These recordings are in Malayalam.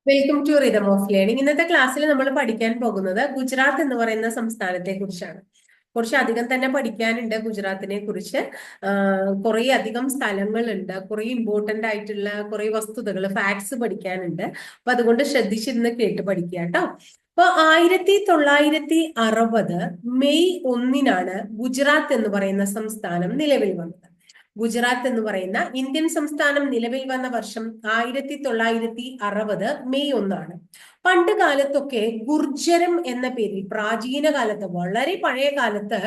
Welcome to rhythm of learning. ഇന്നത്തെ ക്ലാസ്സിൽ നമ്മൾ പഠിക്കാൻ പോകുന്നത് ഗുജറാത്ത് എന്ന് പറയുന്ന സംസ്ഥാനത്തെ കുറിച്ചാണ്. കുറച്ച് അധികം തന്നെ പഠിക്കാനുണ്ട് ഗുജറാത്തിനെ കുറിച്ച്. കുറെ അധികം സ്ഥലങ്ങളുണ്ട്, കുറെ ഇമ്പോർട്ടന്റ് ആയിട്ടുള്ള കുറെ വസ്തുതകൾ, ഫാക്ട്സ് പഠിക്കാനുണ്ട്. അപ്പൊ അതുകൊണ്ട് ശ്രദ്ധിച്ചിരുന്ന് കേട്ട് പഠിക്കുക കേട്ടോ. അപ്പൊ 1960 മെയ് 1-നാണ് ഗുജറാത്ത് എന്ന് പറയുന്ന സംസ്ഥാനം നിലവിൽ വന്നത്. ഗുജറാത്ത് എന്ന് പറയുന്ന ഇന്ത്യൻ സംസ്ഥാനം നിലവിൽ വന്ന വർഷം 1960 മെയ് 1-ആണ്. പണ്ട് കാലത്തൊക്കെ ഗുർജരം എന്ന പേരിൽ, പ്രാചീന കാലത്ത്, വളരെ പഴയ കാലത്ത്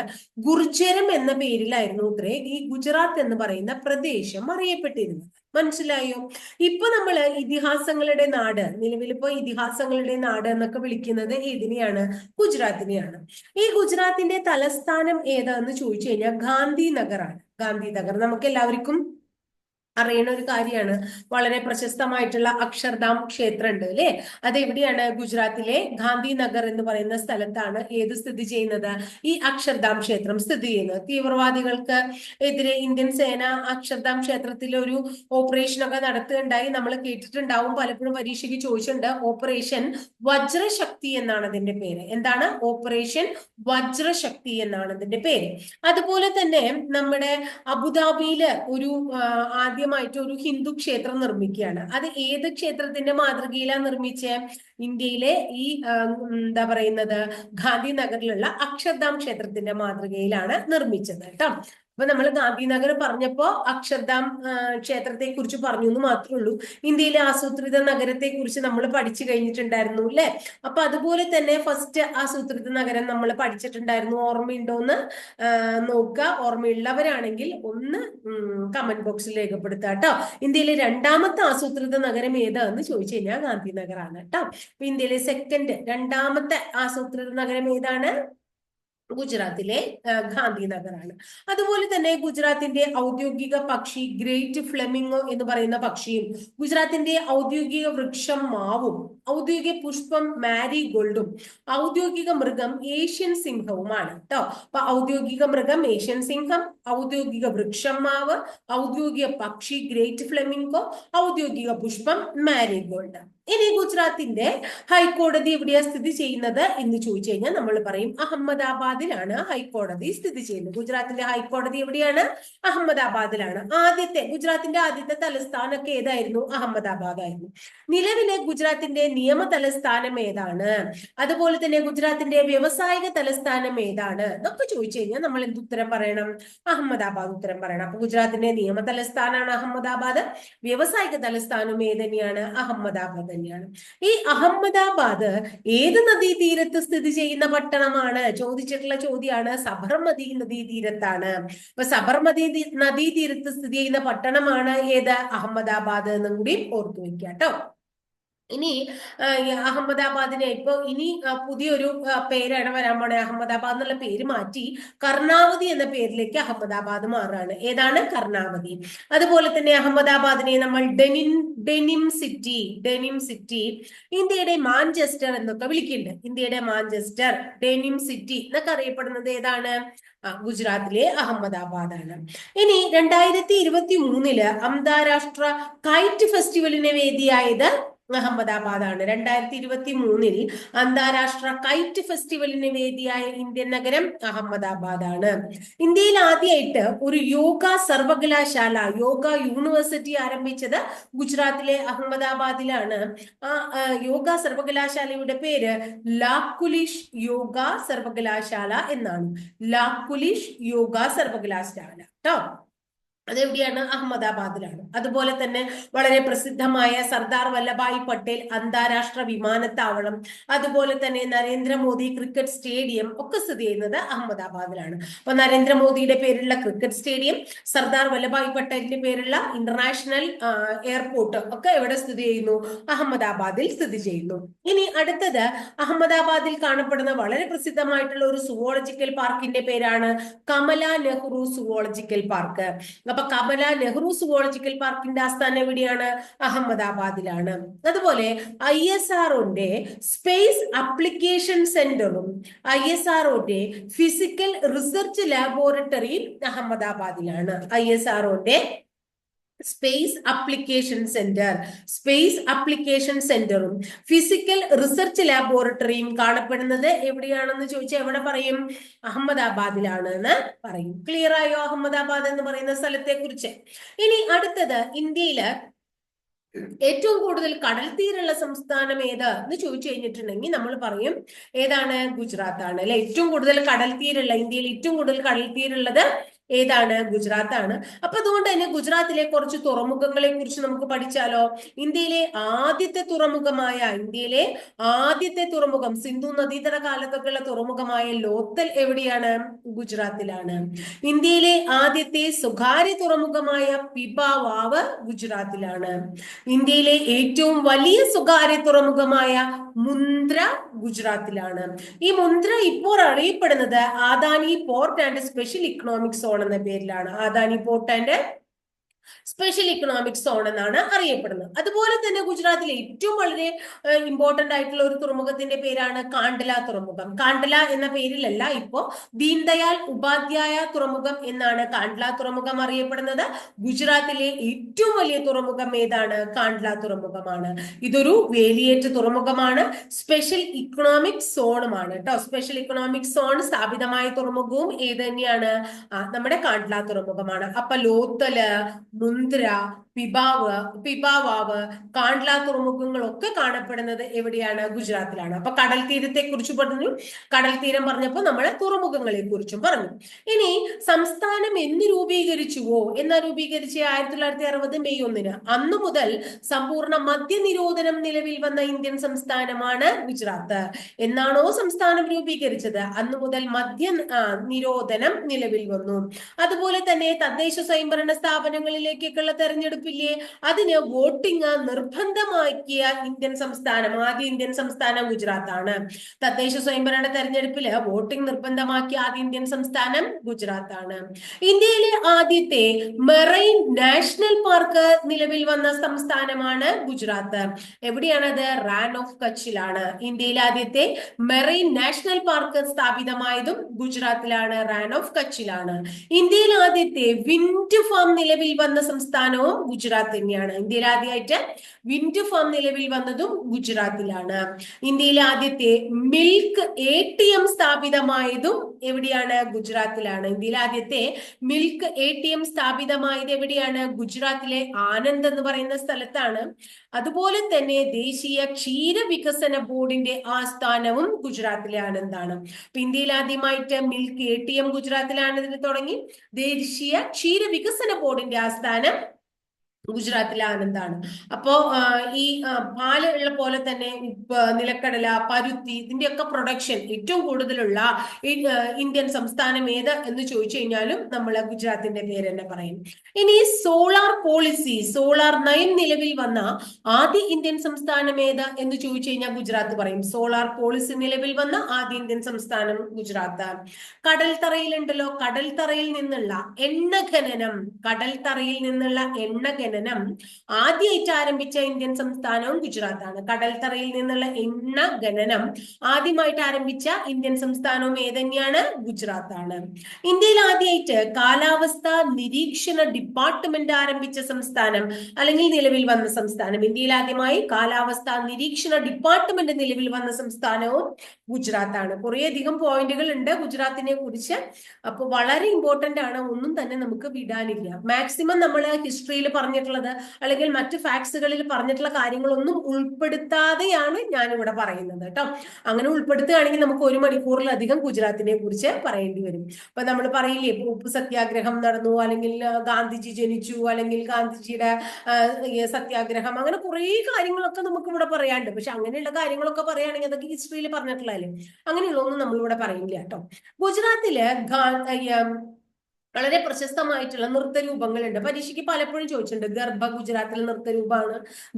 ഗുർജരം എന്ന പേരിലായിരുന്നു ഇത്രേ ഈ ഗുജറാത്ത് എന്ന് പറയുന്ന പ്രദേശം അറിയപ്പെട്ടിരുന്നത്. മനസ്സിലായോ? ഇപ്പൊ നമ്മള് ഇതിഹാസങ്ങളുടെ നാട്, നിലവിലിപ്പോ ഇതിഹാസങ്ങളുടെ നാട് എന്നൊക്കെ വിളിക്കുന്നത് ഏതിനെയാണ്? ഗുജറാത്തിനെയാണ്. ഈ ഗുജറാത്തിന്റെ തലസ്ഥാനം ഏതാന്ന് ചോദിച്ചു കഴിഞ്ഞാൽ ഗാന്ധിനഗറാണ്. ഗാന്ധിനഗർ നമുക്ക് എല്ലാവർക്കും അറിയുന്ന ഒരു കാര്യമാണ്. വളരെ പ്രശസ്തമായിട്ടുള്ള അക്ഷർധാം ക്ഷേത്രം ഉണ്ട് അല്ലെ? അത് എവിടെയാണ്? ഗുജറാത്തിലെ ഗാന്ധിനഗർ എന്ന് പറയുന്ന സ്ഥലത്താണ് ഏത് സ്ഥിതി ചെയ്യുന്നത്? ഈ അക്ഷർധാം ക്ഷേത്രം സ്ഥിതി ചെയ്യുന്നത്. തീവ്രവാദികൾക്ക് എതിരെ ഇന്ത്യൻ സേന അക്ഷർധാം ക്ഷേത്രത്തിൽ ഒരു ഓപ്പറേഷൻ ഒക്കെ നടത്തുകയുണ്ടായി. നമ്മൾ കേട്ടിട്ടുണ്ടാവും, പലപ്പോഴും പരീക്ഷയ്ക്ക് ചോദിച്ചിട്ടുണ്ട്. ഓപ്പറേഷൻ വജ്രശക്തി എന്നാണ് അതിന്റെ പേര്. എന്താണ്? ഓപ്പറേഷൻ വജ്രശക്തി എന്നാണ് അതിന്റെ പേര്. അതുപോലെ തന്നെ നമ്മുടെ അബുദാബിയില് ഒരു ആദ്യമായിട്ട് ഒരു ഹിന്ദു ക്ഷേത്രം നിർമ്മിക്കുകയാണ്. അത് ഏത് ക്ഷേത്രത്തിന്റെ മാതൃകയിലാണ് നിർമ്മിച്ചത്? ഇന്ത്യയിലെ ഈ എന്താ പറയുന്നത്, ഗാന്ധിനഗറിലുള്ള അക്ഷർധാം ക്ഷേത്രത്തിന്റെ മാതൃകയിലാണ് നിർമ്മിച്ചത് കേട്ടോ. അപ്പൊ നമ്മൾ ഗാന്ധിനഗർ പറഞ്ഞപ്പോ അക്ഷർധാം ക്ഷേത്രത്തെ കുറിച്ച് പറഞ്ഞു എന്ന് മാത്രമേ ഉള്ളൂ. ഇന്ത്യയിലെ ആസൂത്രിത നഗരത്തെ കുറിച്ച് നമ്മൾ പഠിച്ചു കഴിഞ്ഞിട്ടുണ്ടായിരുന്നു അല്ലെ? അപ്പൊ അതുപോലെ തന്നെ ഫസ്റ്റ് ആസൂത്രിത നഗരം നമ്മൾ പഠിച്ചിട്ടുണ്ടായിരുന്നു. ഓർമ്മയുണ്ടോന്ന് നോക്കുക. ഓർമ്മയുള്ളവരാണെങ്കിൽ ഒന്ന് കമന്റ് ബോക്സിൽ രേഖപ്പെടുത്തുക കേട്ടോ. ഇന്ത്യയിലെ രണ്ടാമത്തെ ആസൂത്രിത നഗരം ഏതാന്ന് ചോദിച്ചു കഴിഞ്ഞാൽ ഗാന്ധിനഗറാണ് കേട്ടോ. അപ്പൊ ഇന്ത്യയിലെ രണ്ടാമത്തെ ആസൂത്രിത നഗരം ഏതാണ്? ഗുജറാത്തിലെ ഗാന്ധിനഗറാണ്. അതുപോലെ തന്നെ ഗുജറാത്തിന്റെ ഔദ്യോഗിക പക്ഷി ഗ്രേറ്റ് ഫ്ലെമിംഗോ എന്ന് പറയുന്ന പക്ഷിയും, ഗുജറാത്തിന്റെ ഔദ്യോഗിക വൃക്ഷം മാവും, ഔദ്യോഗിക പുഷ്പം മാരിഗോൾഡും, ഔദ്യോഗിക മൃഗം ഏഷ്യൻ സിംഹവുമാണ് കേട്ടോ. അപ്പൊ ഔദ്യോഗിക മൃഗം ഏഷ്യൻ സിംഹം, ഔദ്യോഗിക വൃക്ഷം മാവ്, ഔദ്യോഗിക പക്ഷി ഗ്രേറ്റ് ഫ്ലെമിംഗോ, ഔദ്യോഗിക പുഷ്പം മാരിഗോൾഡ്. ഇനി ഗുജറാത്തിന്റെ ഹൈക്കോടതി എവിടെയാ സ്ഥിതി ചെയ്യുന്നത് എന്ന് ചോദിച്ചു കഴിഞ്ഞാൽ നമ്മൾ പറയും അഹമ്മദാബാദിലാണ് ഹൈക്കോടതി സ്ഥിതി ചെയ്യുന്നത്. ഗുജറാത്തിന്റെ ഹൈക്കോടതി എവിടെയാണ്? അഹമ്മദാബാദിലാണ്. ഗുജറാത്തിന്റെ ആദ്യത്തെ തലസ്ഥാനമൊക്കെ ഏതായിരുന്നു? അഹമ്മദാബാദ് ആയിരുന്നു. നിലവിലെ ഗുജറാത്തിന്റെ നിയമ തലസ്ഥാനം ഏതാണ്? അതുപോലെ തന്നെ ഗുജറാത്തിന്റെ വ്യവസായിക തലസ്ഥാനം ഏതാണ് എന്നൊക്കെ ചോദിച്ചു കഴിഞ്ഞാൽ നമ്മൾ എന്ത് ഉത്തരം പറയണം? അഹമ്മദാബാദ് ഉത്തരം പറയണം. അപ്പൊ ഗുജറാത്തിന്റെ നിയമ തലസ്ഥാനമാണ് അഹമ്മദാബാദ്. വ്യവസായിക തലസ്ഥാനം ഏതന്നെയാണ്? അഹമ്മദാബാദ് തന്നെയാണ്. ഈ അഹമ്മദാബാദ് ഏത് നദീതീരത്ത് സ്ഥിതി ചെയ്യുന്ന പട്ടണമാണ്? ചോദിച്ചിട്ടുള്ള ചോദ്യമാണ്. സബർമതി നദീതീരത്താണ്. അപ്പൊ സബർമതി നദീതീരത്ത് സ്ഥിതി ചെയ്യുന്ന പട്ടണമാണ് ഏത്? അഹമ്മദാബാദ് എന്നും കൂടി ഓർത്തു വെക്കുക കേട്ടോ. ഇനി അഹമ്മദാബാദിനെ ഇനി പുതിയൊരു പേരാണ് വരാൻ പോണേ. അഹമ്മദാബാദ് എന്നുള്ള പേര് മാറ്റി കർണാവതി എന്ന പേരിലേക്ക് അഹമ്മദാബാദ് മാറാണ്. ഏതാണ്? കർണാവതി. അതുപോലെ തന്നെ അഹമ്മദാബാദിനെ നമ്മൾ ഡെനിം സിറ്റി, ഇന്ത്യയുടെ മാഞ്ചസ്റ്റർ എന്നൊക്കെ വിളിക്കുന്നുണ്ട്. ഇന്ത്യയുടെ മാഞ്ചസ്റ്റർ, ഡെനിം സിറ്റി എന്നൊക്കെ അറിയപ്പെടുന്നത് ഏതാണ്? ഗുജറാത്തിലെ അഹമ്മദാബാദാണ്. ഇനി 2023 അന്താരാഷ്ട്ര കൈറ്റ് ഫെസ്റ്റിവലിന് വേദിയായത് അഹമ്മദാബാദാണ്. 2023 അന്താരാഷ്ട്ര കൈറ്റ് ഫെസ്റ്റിവലിന് വേദിയായ ഇന്ത്യൻ നഗരം അഹമ്മദാബാദാണ്. ഇന്ത്യയിൽ ആദ്യമായിട്ട് ഒരു യോഗ സർവകലാശാല, യോഗ യൂണിവേഴ്സിറ്റി ആരംഭിച്ചത് ഗുജറാത്തിലെ അഹമ്മദാബാദിലാണ്. ആ യോഗ സർവകലാശാലയുടെ പേര് ലാക്കുലിഷ് യോഗ സർവകലാശാല എന്നാണ്. ലാക്കുലിഷ് യോഗ സർവകലാശാല കേട്ടോ. അതെവിടെയാണ്? അഹമ്മദാബാദിലാണ്. അതുപോലെ തന്നെ വളരെ പ്രസിദ്ധമായ സർദാർ വല്ലഭായ് പട്ടേൽ അന്താരാഷ്ട്ര വിമാനത്താവളം, അതുപോലെ തന്നെ നരേന്ദ്രമോദി ക്രിക്കറ്റ് സ്റ്റേഡിയം ഒക്കെ സ്ഥിതി ചെയ്യുന്നത് അഹമ്മദാബാദിലാണ്. അപ്പൊ നരേന്ദ്രമോദിയുടെ പേരുള്ള ക്രിക്കറ്റ് സ്റ്റേഡിയം, സർദാർ വല്ലഭായ് പട്ടേലിന്റെ പേരുള്ള ഇന്റർനാഷണൽ എയർപോർട്ട് ഒക്കെ എവിടെ സ്ഥിതി ചെയ്യുന്നു? അഹമ്മദാബാദിൽ സ്ഥിതി ചെയ്യുന്നു. ഇനി അടുത്തത് അഹമ്മദാബാദിൽ കാണപ്പെടുന്ന വളരെ പ്രസിദ്ധമായിട്ടുള്ള ഒരു സുവോളജിക്കൽ പാർക്കിന്റെ പേരാണ് കമല നെഹ്റു സുവോളജിക്കൽ പാർക്ക്. അപ്പൊ കമല നെഹ്റു സുവോളജിക്കൽ പാർക്കിന്റെ ആസ്ഥാനം എവിടെയാണ്? അഹമ്മദാബാദിലാണ്. അതുപോലെ ISROന്റെ സ്പേസ് അപ്ലിക്കേഷൻ സെന്ററും ISROന്റെ ഫിസിക്കൽ റിസർച്ച് ലാബോറട്ടറിയും അഹമ്മദാബാദിലാണ്. ISROന്റെ space application centre, space application സെന്ററും ഫിസിക്കൽ റിസർച്ച് ലാബോറട്ടറിയും കാണപ്പെടുന്നത് എവിടെയാണെന്ന് ചോദിച്ചാൽ എവിടെ പറയും? അഹമ്മദാബാദിലാണ് എന്ന് പറയും. ക്ലിയർ ആയോ അഹമ്മദാബാദ് എന്ന് പറയുന്ന സ്ഥലത്തെ കുറിച്ച്? ഇനി അടുത്തത്, ഇന്ത്യയില് ഏറ്റവും കൂടുതൽ കടൽ തീരമുള്ള സംസ്ഥാനം ഏത് എന്ന് ചോദിച്ചു കഴിഞ്ഞിട്ടുണ്ടെങ്കിൽ നമ്മൾ പറയും ഏതാണ്? ഗുജറാത്ത് ആണ് അല്ലെ. ഏറ്റവും കൂടുതൽ കടൽ തീരമുള്ള, ഇന്ത്യയിൽ ഏറ്റവും കൂടുതൽ കടൽ തീരമുള്ളത് ഏതാണ്? ഗുജറാത്ത് ആണ്. അപ്പൊ അതുകൊണ്ട് തന്നെ ഗുജറാത്തിലെ കുറച്ച് തുറമുഖങ്ങളെ കുറിച്ച് നമുക്ക് പഠിച്ചാലോ? ഇന്ത്യയിലെ ആദ്യത്തെ തുറമുഖം സിന്ധു നദീതട കാലത്തൊക്കെയുള്ള തുറമുഖമായ ലോത്തൽ എവിടെയാണ്? ഗുജറാത്തിലാണ്. ഇന്ത്യയിലെ ആദ്യത്തെ സ്വകാര്യ തുറമുഖമായ പിപാവാവ് ഗുജറാത്തിലാണ്. ഇന്ത്യയിലെ ഏറ്റവും വലിയ സ്വകാര്യ തുറമുഖമായ മുന്ദ്ര ഗുജറാത്തിലാണ്. ഈ മുന്ദ്ര ഇപ്പോൾ അറിയപ്പെടുന്നത് Adani port and special economic zone എന്ന പേരിലാണ്. Adani port and special economic zone എന്നാണ് അറിയപ്പെടുന്നത്. അതുപോലെ തന്നെ ഗുജറാത്തിലെ ഏറ്റവും വളരെ ഇമ്പോർട്ടന്റ് ആയിട്ടുള്ള ഒരു തുറമുഖത്തിന്റെ പേരാണ് കാണ്ഡല തുറമുഖം. കാണ്ഡല എന്ന പേരിലല്ല, ഇപ്പോ ദീൻദയാൽ ഉപാധ്യായ തുറമുഖം എന്നാണ് കാണ്ഡല തുറമുഖം അറിയപ്പെടുന്നത്. ഗുജറാത്തിലെ ഏറ്റവും വലിയ തുറമുഖം ഏതാണ്? കാണ്ഡല തുറമുഖമാണ്. ഇതൊരു വേലിയേറ്റ തുറമുഖമാണ്, സ്പെഷ്യൽ ഇക്കണോമിക് സോണുമാണ് കേട്ടോ. സ്പെഷ്യൽ ഇക്കണോമിക് സോൺ സ്ഥാപിതമായ തുറമുഖവും ഏത് തന്നെയാണ്? നമ്മുടെ കാണ്ഡല തുറമുഖമാണ്. അപ്പൊ ലോത്തല്, മുന്ദ്ര, പിപാവാവ്, കാണ്ഡല തുറമുഖങ്ങളൊക്കെ കാണപ്പെടുന്നത് എവിടെയാണ്? ഗുജറാത്തിലാണ്. അപ്പൊ കടൽ തീരത്തെ കുറിച്ച് പറഞ്ഞു, കടൽ തീരം പറഞ്ഞപ്പോൾ നമ്മൾ തുറമുഖങ്ങളെ കുറിച്ചും പറഞ്ഞു. ഇനി സംസ്ഥാനം എന്ന് രൂപീകരിച്ചുവോ? എന്നാ രൂപീകരിച്ച? 1960 മെയ് 1. അന്നു മുതൽ സമ്പൂർണ്ണ മദ്യനിരോധനം നിലവിൽ വന്ന ഇന്ത്യൻ സംസ്ഥാനമാണ് ഗുജറാത്ത്. എന്നാണോ സംസ്ഥാനം രൂപീകരിച്ചത് അന്നു മുതൽ നിരോധനം നിലവിൽ വന്നു. അതുപോലെ തന്നെ തദ്ദേശ സ്വയംഭരണ സ്ഥാപനങ്ങളിലേക്കുള്ള തെരഞ്ഞെടുപ്പില്ലേ, അതിന് വോട്ടിംഗ് നിർബന്ധമാക്കിയ ആദ്യ ഇന്ത്യൻ സംസ്ഥാനം ഗുജറാത്താണ്. തദ്ദേശ സ്വയംഭരണ തെരഞ്ഞെടുപ്പില് വോട്ടിംഗ് നിർബന്ധമാക്കിയ ആദ്യ ഇന്ത്യൻ സംസ്ഥാനം ഗുജറാത്താണ്. ഇന്ത്യയിലെ ആദ്യത്തെ മെറൈൻ നാഷണൽ പാർക്ക് നിലവിൽ വന്ന സംസ്ഥാനമാണ് ഗുജറാത്ത്. എവിടെയാണത്? റാൻ ഓഫ് കച്ചിലാണ്. ഇന്ത്യയിലെ ആദ്യത്തെ മെറൈൻ നാഷണൽ പാർക്ക് സ്ഥാപിതമായതും ഗുജറാത്തിലാണ്, റാൻ ഓഫ് കച്ചിലാണ്. ഇന്ത്യയിൽ ആദ്യത്തെ വിൻഡ് ഫാം നിലവിൽ വന്ന സംസ്ഥാനവും ഗുജറാത്ത് തന്നെയാണ്. ഇന്ത്യയിൽ ആദ്യമായിട്ട് വിൻഡ് ഫാം നിലവിൽ വന്നതും ഗുജറാത്തിലാണ്. ഇന്ത്യയിലെ ആദ്യത്തെ മിൽക്ക് ATM സ്ഥാപിതമായതും എവിടെയാണ്? ഗുജറാത്തിലാണ്. ഇന്ത്യയിലെ ആദ്യത്തെ മിൽക്ക് ATM സ്ഥാപിതമായത് എവിടെയാണ്? ഗുജറാത്തിലെ ആനന്ദ് എന്ന് പറയുന്ന സ്ഥലത്താണ്. അതുപോലെ തന്നെ ദേശീയ ക്ഷീര വികസന ബോർഡിന്റെ ആസ്ഥാനവും ഗുജറാത്തിലെ ആനന്ദാണ്. ഇന്ത്യയിൽ ആദ്യമായിട്ട് മിൽക്ക് ATM ഗുജറാത്തിലാണ് തുടങ്ങി. ദേശീയ ക്ഷീര വികസന ബോർഡിന്റെ ആസ്ഥാനം ഗുജറാത്തിലെ ആനന്ദാണ്. അപ്പോ ഈ പാല് ഉള്ള പോലെ തന്നെ നിലക്കടല, പരുത്തി, ഇതിന്റെയൊക്കെ പ്രൊഡക്ഷൻ ഏറ്റവും കൂടുതലുള്ള ഇന്ത്യൻ സംസ്ഥാനം ഏത് എന്ന് ചോദിച്ചു കഴിഞ്ഞാലും നമ്മൾ ഗുജറാത്തിന്റെ പേര് തന്നെ പറയും. ഇനി സോളാർ നയം നിലവിൽ വന്ന ആദ്യ ഇന്ത്യൻ സംസ്ഥാനം ഏത് എന്ന് ചോദിച്ചു കഴിഞ്ഞാൽ ഗുജറാത്ത് പറയും. സോളാർ പോളിസി നിലവിൽ വന്ന ആദ്യ ഇന്ത്യൻ സംസ്ഥാനം ഗുജറാത്ത്. കടൽ തറയിലുണ്ടല്ലോ, കടൽ തറയിൽ നിന്നുള്ള എണ്ണ ഖനനം ആദ്യമായിട്ട് ആരംഭിച്ച ഇന്ത്യൻ സംസ്ഥാനവും ഗുജറാത്താണ്. കടൽ തറയിൽ നിന്നുള്ള എണ്ണ ഖനനം ആദ്യമായിട്ട് ആരംഭിച്ച ഇന്ത്യൻ സംസ്ഥാനവും ഏതന്നെയാണ്? ഗുജറാത്താണ്. ഇന്ത്യയിൽ ആദ്യമായിട്ട് കാലാവസ്ഥാ നിരീക്ഷണ ഡിപ്പാർട്ട്മെന്റ് ആരംഭിച്ച സംസ്ഥാനം അല്ലെങ്കിൽ നിലവിൽ വന്ന സംസ്ഥാനം, ഇന്ത്യയിൽ ആദ്യമായി കാലാവസ്ഥാ നിരീക്ഷണ ഡിപ്പാർട്ട്മെന്റ് നിലവിൽ വന്ന സംസ്ഥാനവും ഗുജറാത്താണ്. കുറേയധികം പോയിന്റുകൾ ഉണ്ട് ഗുജറാത്തിനെ കുറിച്ച്. അപ്പൊ വളരെ ഇമ്പോർട്ടന്റ് ആണ്, ഒന്നും തന്നെ നമുക്ക് വിടാനില്ല. മാക്സിമം നമ്മൾ ഹിസ്റ്ററിയിൽ പറഞ്ഞിട്ടുള്ളത് അല്ലെങ്കിൽ മറ്റു ഫാക്ട്സുകളിൽ പറഞ്ഞിട്ടുള്ള കാര്യങ്ങളൊന്നും ഉൾപ്പെടുത്താതെയാണ് ഞാൻ ഇവിടെ പറയുന്നത് കേട്ടോ. അങ്ങനെ ഉൾപ്പെടുത്തുകയാണെങ്കിൽ നമുക്ക് 1 മണിക്കൂറിലധികം ഗുജറാത്തിനെ കുറിച്ച് പറയേണ്ടി വരും. അപ്പൊ നമ്മൾ പറയില്ലേ, ഉപ്പ് സത്യാഗ്രഹം നടന്നു, അല്ലെങ്കിൽ ഗാന്ധിജി ജനിച്ചു, അല്ലെങ്കിൽ ഗാന്ധിജിയുടെ സത്യാഗ്രഹം, അങ്ങനെ കുറെ കാര്യങ്ങളൊക്കെ നമുക്ക് ഇവിടെ പറയാനുണ്ട്. പക്ഷെ അങ്ങനെയുള്ള കാര്യങ്ങളൊക്കെ പറയുകയാണെങ്കിൽ അതൊക്കെ ഹിസ്റ്ററിയിൽ പറഞ്ഞിട്ടുള്ളതല്ലേ. അങ്ങനെയുള്ളതൊന്നും നമ്മളിവിടെ പറയില്ല കേട്ടോ. ഗുജറാത്തില് വളരെ പ്രശസ്തമായിട്ടുള്ള നൃത്തരൂപങ്ങളുണ്ട്. പരീക്ഷയ്ക്ക് പലപ്പോഴും ചോദിച്ചിട്ടുണ്ട്. ഗർഭ ഗുജറാത്തിലെ നൃത്തരൂപമാണ്.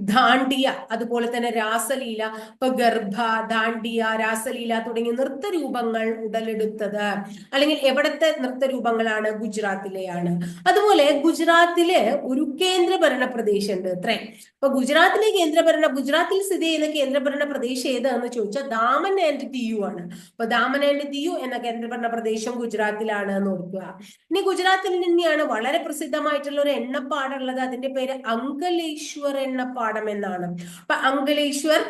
ദാണ്ഡിയ, അതുപോലെ തന്നെ രാസലീല. ഇപ്പൊ ഗർഭ, ദാണ്ഡിയ, രാസലീല തുടങ്ങിയ നൃത്തരൂപങ്ങൾ ഉടലെടുത്തത് അല്ലെങ്കിൽ എവിടത്തെ നൃത്തരൂപങ്ങളാണ്? ഗുജറാത്തിലെയാണ്. അതുപോലെ ഗുജറാത്തില് ഒരു കേന്ദ്രഭരണ പ്രദേശമുണ്ട് അത്രേ. അപ്പൊ ഗുജറാത്തിൽ സ്ഥിതി ചെയ്യുന്ന കേന്ദ്രഭരണ പ്രദേശം ഏതാണെന്ന് ചോദിച്ചാൽ ദാമൻ ആൻഡ് ദിയു ആണ്. അപ്പൊ ദാമൻ ആൻഡ് ദിയു എന്ന കേന്ദ്രഭരണ പ്രദേശം ഗുജറാത്തിലാണ് എന്ന് ഓർക്കുക. ഇനി ഗുജറാത്തിൽ തന്നെയാണ് വളരെ പ്രസിദ്ധമായിട്ടുള്ള ഒരു എണ്ണപ്പാടുള്ളത്. അതിന്റെ പേര് അങ്കലേശ്വർ എണ്ണപ്പാടം എന്നാണ്. അപ്പൊ അങ്കലേശ്വർ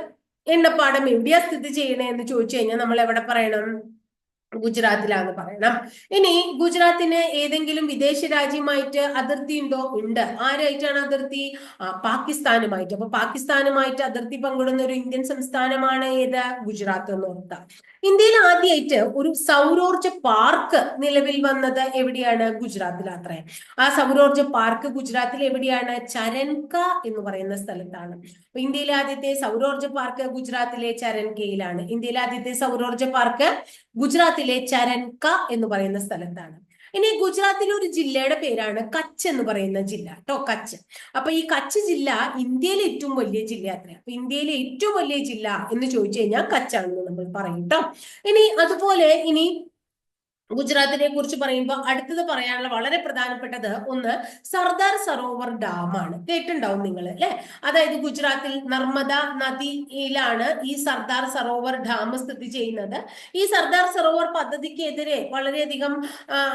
എണ്ണപ്പാടം എവിടെയാ സ്ഥിതി ചെയ്യണേ എന്ന് ചോദിച്ചു കഴിഞ്ഞാൽ നമ്മൾ എവിടെ പറയണം? ഗുജറാത്തിലാന്ന് പറയണം. ഇനി ഗുജറാത്തിന് ഏതെങ്കിലും വിദേശ രാജ്യമായിട്ട് അതിർത്തി ഉണ്ടോ? ഉണ്ട്. ആരായിട്ടാണ് അതിർത്തി? പാകിസ്ഥാനുമായിട്ട്. അപ്പൊ പാകിസ്ഥാനുമായിട്ട് അതിർത്തി പങ്കിടുന്ന ഒരു ഇന്ത്യൻ സംസ്ഥാനമാണ് ഏത്? ഗുജറാത്ത് എന്ന് ഓർത്താം. ഇന്ത്യയിൽ ആദ്യമായിട്ട് ഒരു സൗരോർജ പാർക്ക് നിലവിൽ വന്നത് എവിടെയാണ്? ഗുജറാത്തിലാത്രേ. ആ സൗരോർജ പാർക്ക് ഗുജറാത്തിൽ എവിടെയാണ്? ചരൻക എന്ന് പറയുന്ന സ്ഥലത്താണ്. അപ്പൊ ഇന്ത്യയിലെ ആദ്യത്തെ സൗരോർജ പാർക്ക് ഗുജറാത്തിലെ ചരൻകയിലാണ്. ഇന്ത്യയിലെ ആദ്യത്തെ സൗരോർജ പാർക്ക് ഗുജറാത്തിലെ ചരൻക എന്ന് പറയുന്ന സ്ഥലത്താണ്. ഇനി ഗുജറാത്തിലെ ഒരു ജില്ലയുടെ പേരാണ് കച്ച് എന്ന് പറയുന്ന ജില്ല കേട്ടോ. കച്ച്. അപ്പൊ ഈ കച്ച് ജില്ല ഇന്ത്യയിലെ ഏറ്റവും വലിയ ജില്ല അത്രയാണ്. അപ്പൊ ഇന്ത്യയിലെ ഏറ്റവും വലിയ ജില്ല എന്ന് ചോദിച്ചു കഴിഞ്ഞാൽ കച്ചാണെന്ന് നമ്മൾ പറയും കേട്ടോ. ഇനി അതുപോലെ ഇനി ഗുജറാത്തിനെ കുറിച്ച് പറയുമ്പോൾ അടുത്തത് പറയാനുള്ള വളരെ പ്രധാനപ്പെട്ടത് ഒന്ന് സർദാർ സരോവർ ഡാം ആണ്. കേട്ടിട്ടുണ്ടാവും നിങ്ങൾ അല്ലെ. അതായത് ഗുജറാത്തിൽ നർമ്മദ നദിയിലാണ് ഈ സർദാർ സരോവർ ഡാം സ്ഥിതി ചെയ്യുന്നത്. ഈ സർദാർ സരോവർ പദ്ധതിക്കെതിരെ വളരെയധികം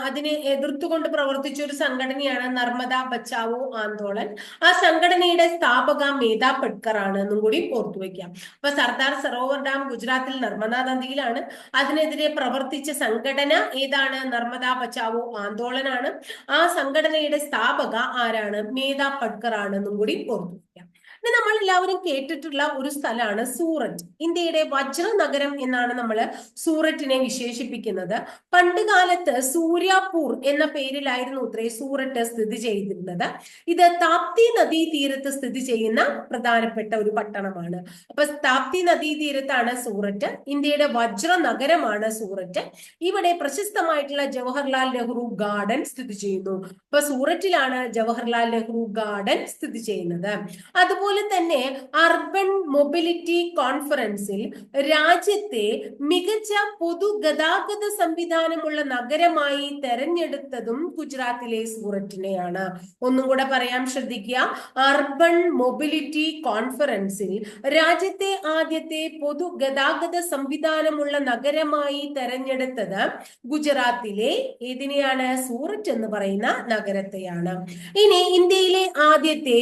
അതിനെ എതിർത്തുകൊണ്ട് പ്രവർത്തിച്ച ഒരു സംഘടനയാണ് നർമ്മദ ബച്ചാവോ ആന്തോളൻ. ആ സംഘടനയുടെ സ്ഥാപക മേധാ പട്കർ ആണ് എന്നും കൂടി ഓർത്തു വെക്കാം. അപ്പൊ സർദാർ സരോവർ ഡാം ഗുജറാത്തിൽ നർമ്മദ നദിയിലാണ്. അതിനെതിരെ പ്രവർത്തിച്ച സംഘടന ഏതാണ്? നർമ്മദ ബച്ചാവോ ആന്തോളനാണ്. ആ സംഘടനയുടെ സ്ഥാപക ആരാണ്? മേധാ പട്കർ ആണെന്നും കൂടി ഓർത്തു വയ്ക്കാം. ഇനി നമ്മൾ എല്ലാവരും കേട്ടിട്ടുള്ള ഒരു സ്ഥലമാണ് സൂററ്റ്. ഇന്ത്യയുടെ വജ്ര നഗരം എന്നാണ് നമ്മൾ സൂററ്റിനെ വിശേഷിപ്പിക്കുന്നത്. പണ്ട് കാലത്ത് സൂര്യാപൂർ എന്ന പേരിലായിരുന്നു ഇത്രേ സൂററ്റ് സ്ഥിതി ചെയ്തിരുന്നത്. ഇത് താപ്തി നദീ തീരത്ത് സ്ഥിതി ചെയ്യുന്ന പ്രധാനപ്പെട്ട ഒരു പട്ടണമാണ്. അപ്പൊ താപ്തി നദീ തീരത്താണ് സൂററ്റ്. ഇന്ത്യയുടെ വജ്ര നഗരമാണ് സൂററ്റ്. ഇവിടെ പ്രശസ്തമായിട്ടുള്ള ജവഹർലാൽ നെഹ്റു ഗാർഡൻ സ്ഥിതി ചെയ്യുന്നു. അപ്പൊ സൂററ്റിലാണ് ജവഹർലാൽ നെഹ്റു ഗാർഡൻ സ്ഥിതി ചെയ്യുന്നത്. അതുപോലെ തന്നെ അർബൻ മൊബിലിറ്റി കോൺഫറൻസിൽ രാജ്യത്തെ മികച്ച പൊതുഗതാഗത സംവിധാനമുള്ള നഗരമായി തെരഞ്ഞെടുത്തതും ഗുജറാത്തിലെ സൂററ്റിനെയാണ്. ഒന്നും കൂടെ പറയാം, ശ്രദ്ധിക്കുക. അർബൻ മൊബിലിറ്റി കോൺഫറൻസിൽ രാജ്യത്തെ ആദ്യത്തെ പൊതുഗതാഗത സംവിധാനമുള്ള നഗരമായി തെരഞ്ഞെടുത്തത് ഗുജറാത്തിലെ ഏതിനെയാണ്? സൂററ്റ് എന്ന് പറയുന്ന നഗരത്തെയാണ്. ഇനി ഇന്ത്യയിലെ ആദ്യത്തെ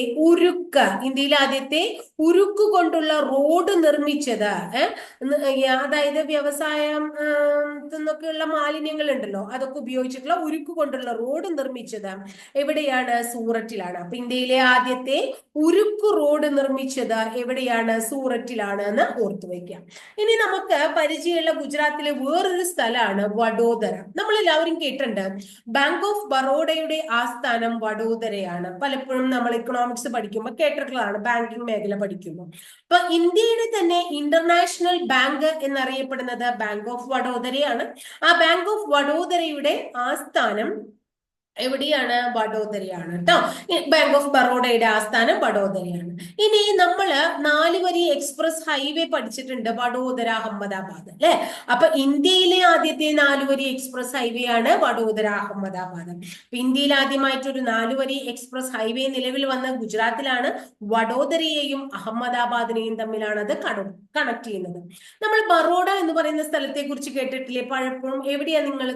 ഉരുക്ക് കൊണ്ടുള്ള റോഡ് നിർമ്മിച്ചത്, അതായത് വ്യവസായം എന്നൊക്കെയുള്ള മാലിന്യങ്ങൾ ഉണ്ടല്ലോ, അതൊക്കെ ഉപയോഗിച്ചിട്ടുള്ള ഉരുക്ക് കൊണ്ടുള്ള റോഡ് നിർമ്മിച്ചത് എവിടെയാണ്? സൂററ്റിലാണ്. അപ്പൊ ഇന്ത്യയിലെ ആദ്യത്തെ ഉരുക്ക് റോഡ് നിർമ്മിച്ചത് എവിടെയാണ്? സൂററ്റിലാണ് എന്ന് ഓർത്തു വയ്ക്കാം. ഇനി നമുക്ക് പരിചയമുള്ള ഗുജറാത്തിലെ വേറൊരു സ്ഥലമാണ് വഡോദര. നമ്മൾ എല്ലാവരും കേട്ടിട്ടുണ്ട്, ബാങ്ക് ഓഫ് ബറോഡയുടെ ആസ്ഥാനം വഡോദരയാണ്. പലപ്പോഴും നമ്മൾ ഇക്കണോമിക്സ് പഠിക്കുമ്പോൾ കേട്ടിട്ടുള്ളതാണ്, ബാങ്കിങ് മേഖല പഠിക്കുമ്പോൾ. അപ്പൊ ഇന്ത്യയുടെ തന്നെ ഇന്റർനാഷണൽ ബാങ്ക് എന്നറിയപ്പെടുന്നത് ബാങ്ക് ഓഫ് വഡോദരയാണ്. ആ ബാങ്ക് ഓഫ് വഡോദരയുടെ ആസ്ഥാനം എവിടെയാണ്? വഡോദരയാണ് കേട്ടോ. ബാങ്ക് ഓഫ് ബറോഡയുടെ ആസ്ഥാനം വഡോദരയാണ്. ഇനി നമ്മള് 4 വരി എക്സ്പ്രസ് ഹൈവേ പഠിച്ചിട്ടുണ്ട്, വഡോദര അഹമ്മദാബാദ് അല്ലെ. അപ്പൊ ഇന്ത്യയിലെ ആദ്യത്തെ 4 വരി എക്സ്പ്രസ് ഹൈവേ ആണ് വഡോദര അഹമ്മദാബാദ്. അപ്പൊ ഇന്ത്യയിൽ ആദ്യമായിട്ട് ഒരു 4 വരി എക്സ്പ്രസ് ഹൈവേ നിലവിൽ വന്ന ഗുജറാത്തിലാണ്. വഡോദരയെയും അഹമ്മദാബാദിനെയും തമ്മിലാണ് അത് കണക്ട് ചെയ്യുന്നത്. നമ്മൾ ബറോഡ എന്ന് പറയുന്ന സ്ഥലത്തെ കുറിച്ച് കേട്ടിട്ടില്ലേ? പലപ്പോഴും എവിടെയാ നിങ്ങൾ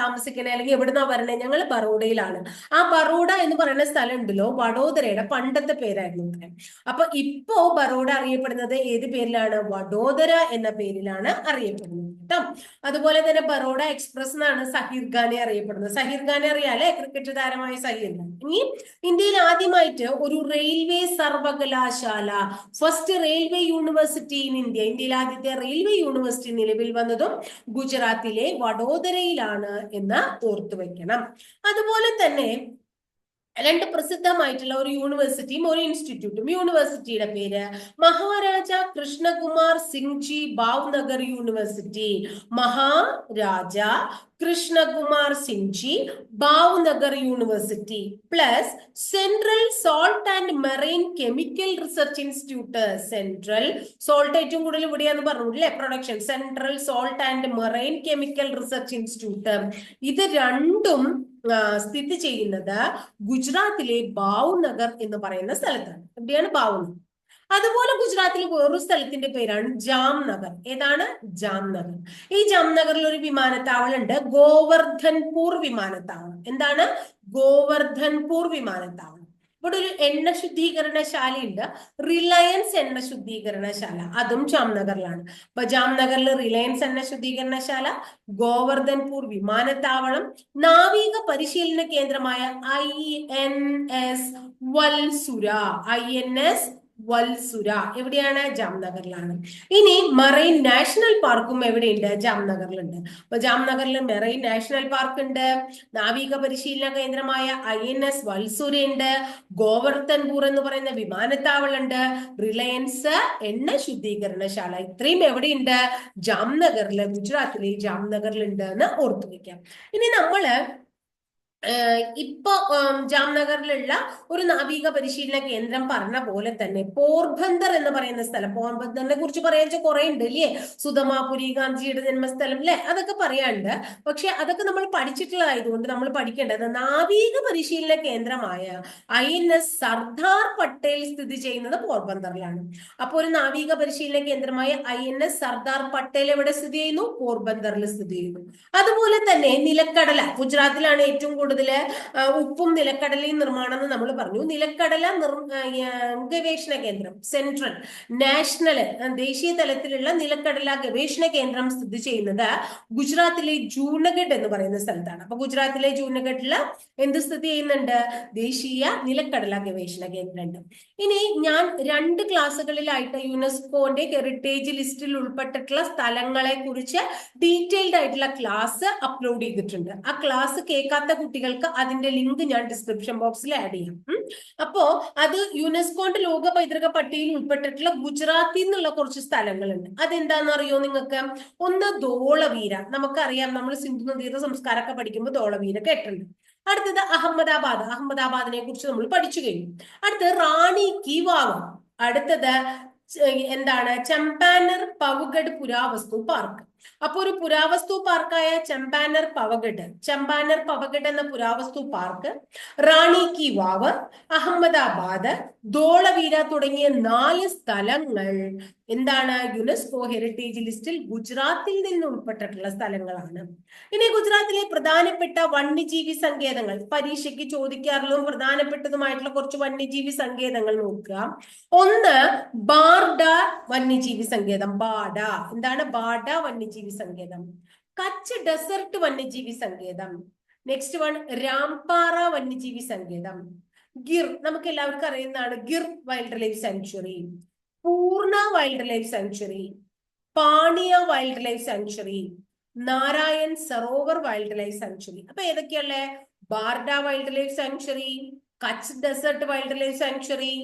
താമസിക്കണേ, അല്ലെങ്കിൽ എവിടുന്നാ വരണേ? ഞങ്ങൾ ബറോഡ ാണ്. ആ ബറോഡ എന്ന് പറയുന്ന സ്ഥലം ഉണ്ടല്ലോ, വഡോദരയുടെ പണ്ടത്തെ പേരായിരുന്നു. അപ്പൊ ഇപ്പോ ബറോഡ അറിയപ്പെടുന്നത് ഏത് പേരിലാണ്? വഡോദര എന്ന പേരിലാണ് അറിയപ്പെടുന്നത് കേട്ടോ. അതുപോലെ തന്നെ ബറോഡ എക്സ്പ്രസ് എന്നാണ് സഹീർ ഖാനെ അറിയപ്പെടുന്നത്. സഹീർ ഖാനെ അറിയാലേ, ക്രിക്കറ്റ് താരമായ സഹീർ ഖാൻ. ഇനി ഇന്ത്യയിൽ ആദ്യമായിട്ട് ഒരു റെയിൽവേ സർവകലാശാല, first railway university in India, ഇന്ത്യയിൽ ആദ്യത്തെ റെയിൽവേ യൂണിവേഴ്സിറ്റി നിലവിൽ വന്നതും ഗുജറാത്തിലെ വഡോദരയിലാണ് എന്ന് ഓർത്തു വെക്കണം. അതുപോലെ തന്നെ 2 പ്രസിദ്ധമായിട്ടുള്ള ഒരു യൂണിവേഴ്സിറ്റിയും ഒരു ഇൻസ്റ്റിറ്റ്യൂട്ടും. യൂണിവേഴ്സിറ്റിയുടെ പേര് Maharaja Krishnakumar Singhji Bhavnagar university. Maharaja Krishnakumar Singhji Bhavnagar university plus central salt and marine chemical research institute. Central salt ഏറ്റവും കൂടുതൽ ഇവിടെയാന്ന് പറഞ്ഞു അല്ലെ, production. Central salt and marine chemical research institute. ഇത് രണ്ടും സ്ഥിതി ചെയ്യുന്നത് ഗുജറാത്തിലെ ഭാവ്നഗർ എന്ന് പറയുന്ന സ്ഥലത്താണ്. എവിടെയാണ്? ഭാവ്നഗർ. അതുപോലെ ഗുജറാത്തിൽ വേറൊരു സ്ഥലത്തിന്റെ പേരാണ് ജാംനഗർ. ഏതാണ്? ജാംനഗർ. ഈ ജാംനഗറിൽ ഒരു വിമാനത്താവളം ഉണ്ട്, ഗോവർദ്ധൻപൂർ വിമാനത്താവളം. എന്താണ്? ഗോവർദ്ധൻപൂർ വിമാനത്താവളം. ഇവിടെ ഒരു എണ്ണ ശുദ്ധീകരണശാലയുണ്ട്, റിലയൻസ് എണ്ണ ശുദ്ധീകരണശാല, അതും ജാംനഗറിലാണ്. അപ്പൊ ജാംനഗറിൽ റിലയൻസ് എണ്ണ ശുദ്ധീകരണശാല, ഗോവർദ്ധൻപൂർ വിമാനത്താവളം, നാവിക പരിശീലന കേന്ദ്രമായ INS വൽസുര. INS വൽസുര എവിടെയാണ്? ജാംനഗറിലാണ്. ഇനി മറൈൻ നാഷണൽ പാർക്കും എവിടെയുണ്ട്? ജാംനഗറിലുണ്ട്. അപ്പൊ ജാംനഗറിൽ മെറൈൻ നാഷണൽ പാർക്ക് ഉണ്ട്, നാവിക പരിശീലന കേന്ദ്രമായ INS വൽസുര ഉണ്ട്, ഗോവർദ്ധൻപൂർ എന്ന് പറയുന്ന വിമാനത്താവളം ഉണ്ട്, റിലയൻസ് എണ്ണ ശുദ്ധീകരണശാല, ഇത്രയും എവിടെയുണ്ട്? ജാംനഗറില്, ഗുജറാത്തിലെ ജാംനഗറിലുണ്ട് എന്ന് ഓർത്തു വെക്കാം. ഇനി നമ്മള് ഇപ്പൊ ജാംനഗറിലുള്ള ഒരു നാവിക പരിശീലന കേന്ദ്രം പറഞ്ഞ പോലെ തന്നെ പോർബന്ദർ എന്ന് പറയുന്ന സ്ഥലം, പോർബന്ദറിനെ കുറിച്ച് പറയാൻ കുറെ ഉണ്ട് അല്ലേ? സുധമാപുരി, ഗാന്ധിജിയുടെ ജന്മസ്ഥലം അല്ലെ, അതൊക്കെ പറയാനുണ്ട്. പക്ഷെ അതൊക്കെ നമ്മൾ പഠിച്ചിട്ടുള്ളതായതുകൊണ്ട് നമ്മൾ പഠിക്കേണ്ടത് നാവിക പരിശീലന കേന്ദ്രമായ INS സർദാർ പട്ടേൽ സ്ഥിതി ചെയ്യുന്നത് പോർബന്ദറിലാണ്. അപ്പൊ ഒരു നാവിക പരിശീലന കേന്ദ്രമായ INS സർദാർ പട്ടേൽ എവിടെ സ്ഥിതി ചെയ്യുന്നു? പോർബന്ദറിൽ സ്ഥിതി ചെയ്യുന്നു. അതുപോലെ തന്നെ നിലക്കടല, ഗുജറാത്തിലാണ് ഏറ്റവും കൂടുതൽ ഉപ്പും നിലക്കടലയും നിർമ്മാണം എന്ന് നമ്മൾ പറഞ്ഞു. നിലക്കടല ഗവേഷണ കേന്ദ്രം, സെൻട്രൽ നാഷണൽ ദേശീയ തലത്തിലുള്ള നിലക്കടല ഗവേഷണ കേന്ദ്രം സ്ഥിതി ചെയ്യുന്നത് ഗുജറാത്തിലെ ജൂനഗഡ് എന്ന് പറയുന്ന സ്ഥലത്താണ്. അപ്പൊ ഗുജറാത്തിലെ ജൂനഗഡില് എന്ത് സ്ഥിതി ചെയ്യുന്നുണ്ട്? ദേശീയ നിലക്കടല ഗവേഷണ കേന്ദ്രമുണ്ട്. ഇനി ഞാൻ 2 ക്ലാസ്സുകളിലായിട്ട് യുനെസ്കോന്റെ ഹെറിറ്റേജ് ലിസ്റ്റിൽ ഉൾപ്പെട്ടിട്ടുള്ള സ്ഥലങ്ങളെ കുറിച്ച് ഡീറ്റെയിൽഡ് ആയിട്ടുള്ള ക്ലാസ് അപ്ലോഡ് ചെയ്തിട്ടുണ്ട്. ആ ക്ലാസ് കേൾക്കാത്ത കുട്ടികൾക്ക് അതിന്റെ ലിങ്ക് ഞാൻ ഡിസ്ക്രിപ്ഷൻ ബോക്സിൽ ആഡ് ചെയ്യാം. അപ്പോ അത് യുനെസ്കോന്റെ ലോക പൈതൃക പട്ടികയിൽ ഉൾപ്പെട്ടിട്ടുള്ള ഗുജറാത്തിൽ നിന്നുള്ള കുറച്ച് സ്ഥലങ്ങളുണ്ട്. അതെന്താണെന്ന് അറിയോ നിങ്ങൾക്ക്? ഒന്ന് ധോളവീര, നമുക്കറിയാം, നമ്മൾ സിന്ധു നദീതട സംസ്കാരമൊക്കെ പഠിക്കുമ്പോൾ ധോളവീര കേട്ടിട്ടുണ്ട്. അടുത്തത് അഹമ്മദാബാദ്, അഹമ്മദാബാദിനെ കുറിച്ച് നമ്മൾ പഠിച്ചു കഴിഞ്ഞു. അടുത്തത് റാണി കി വാവ്, അടുത്തത് എന്താണ്? ചമ്പാനർ പവഗഡ് പുരാവസ്തു പാർക്ക്. അപ്പൊ ഒരു പുരാവസ്തു പാർക്കായ ചമ്പാനർ പവഗഡ് എന്ന പുരാവസ്തു പാർക്ക്, റാണി കി വാവ്, അഹമ്മദാബാദ്, ധോളവീര തുടങ്ങിയ 4 സ്ഥലങ്ങൾ എന്താണ്? യുനെസ്കോ ഹെറിറ്റേജ് ലിസ്റ്റിൽ ഗുജറാത്തിൽ നിന്ന് ഉൾപ്പെട്ടിട്ടുള്ള സ്ഥലങ്ങളാണ്. ഇനി ഗുജറാത്തിലെ പ്രധാനപ്പെട്ട വന്യജീവി സങ്കേതങ്ങൾ, പരീക്ഷയ്ക്ക് ചോദിക്കാറുള്ളതും പ്രധാനപ്പെട്ടതുമായിട്ടുള്ള കുറച്ച് വന്യജീവി സങ്കേതങ്ങൾ നോക്കുക. ഒന്ന് ബാർഡ വന്യജീവി സങ്കേതം, ബാഡ. എന്താണ്? ബാഡ വന്യജീവി സങ്കേതം. കച്ച് ഡെസർട്ട് വന്യജീവി സങ്കേതം. നെക്സ്റ്റ് വൺ രാംപാറ വന്യജീവി സങ്കേതം. ഗിർ, നമുക്ക് എല്ലാവർക്കും അറിയുന്നതാണ്, Gir wildlife sanctuary, Purna wildlife sanctuary, Paniya wildlife sanctuary, Narayan Sarovar wildlife sanctuary. അപ്പൊ ഏതൊക്കെയുള്ള? Barda wildlife sanctuary, Kutch desert wildlife sanctuary,